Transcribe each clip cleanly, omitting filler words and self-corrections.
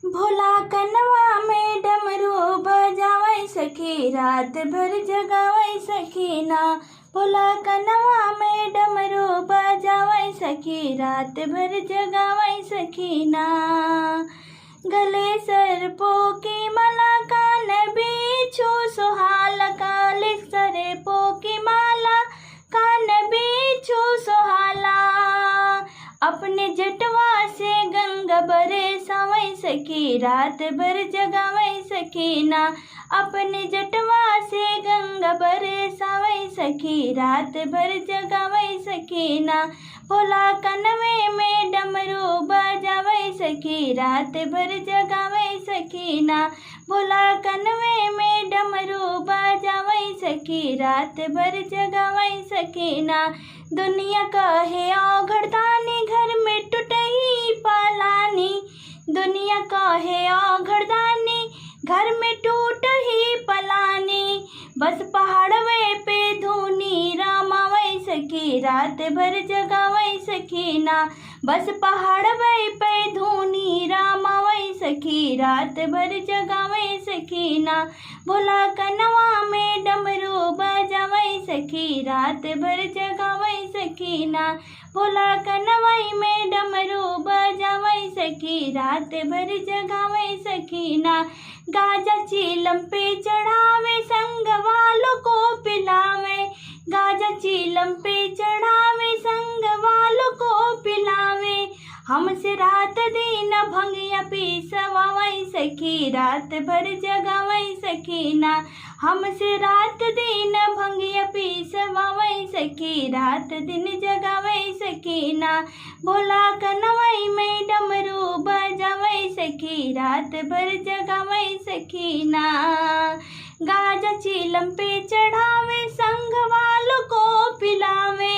भोला कनवा में डमरू बजावै सखी, रात भर जगावै सखी ना। भोला कनवा में डमरू बजावै सखी, रात भर जगावै सखी ना। गले सर्पों की माला, कान बिच्छू सुहाल, काले सर्पों की माला, कान बिच्छू सुहाला। अपने जटवा से गंगा बरसावै सखी, रात भर जगावै सखी ना। अपने जटवा से गंगा बरसावै सखी, रात भर जगावै सखी ना। भोला कनवे में डमरू बजावै सखी, रात भर जगावै सखी ना। भोला कनवे में डमरू बजावै सखी, रात भर जगावै सखी ना। दुनिया कहे औघड़दानी, घर में टूटही पलानी। दुनिया कहे औघड़दानी, घर में टूटही पलानी। बस पहाड़वे पे धूनी रमावै सखी, रात भर जगावै सखी ना। बस पहाड़वे पे धूनी रमावै सखी, रात भर जगावै सखी ना। भोला कनवा में डमरू बजावै सखी, रात भर जगावै सखी ना। भोला कनवई में डमरू बजावै सखी, रात भर जगावै सखी ना। गाजा चीलम पे चढ़ावे, संग वालों को पिलावे। गाजा चीलम पे चढ़ावे, संग वालों को पिलावे। हमसे रात दिन भंगिया पिसवावै सखी, रात भर जगावै सखी ना। हमसे रात दिन भंगिया पिसवावै सखी, रात दिन जगावै सखी ना। भोला कनवई में डमरू बजावै सखी, रात भर जगावै सखी ना। गाजा चीलम पे चढ़ावे, संग वालों को पिलावे।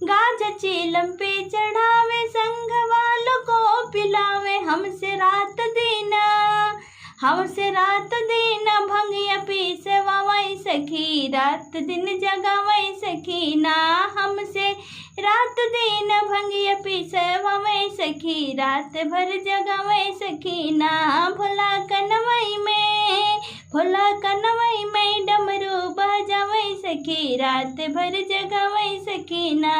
गाजा चीलम पे चढ़ावे, संग वालों को पिलावे। हमसे रात दिन भंगिया पिसवावै सखी, रात दिन जगावै सखी ना। हमसे रात दिन भंगिया पिसवावै सखी, रात भर जगावै सखी ना। भोला कनवई में डमरू बजावै सखी, रात भर जगावै सखी ना।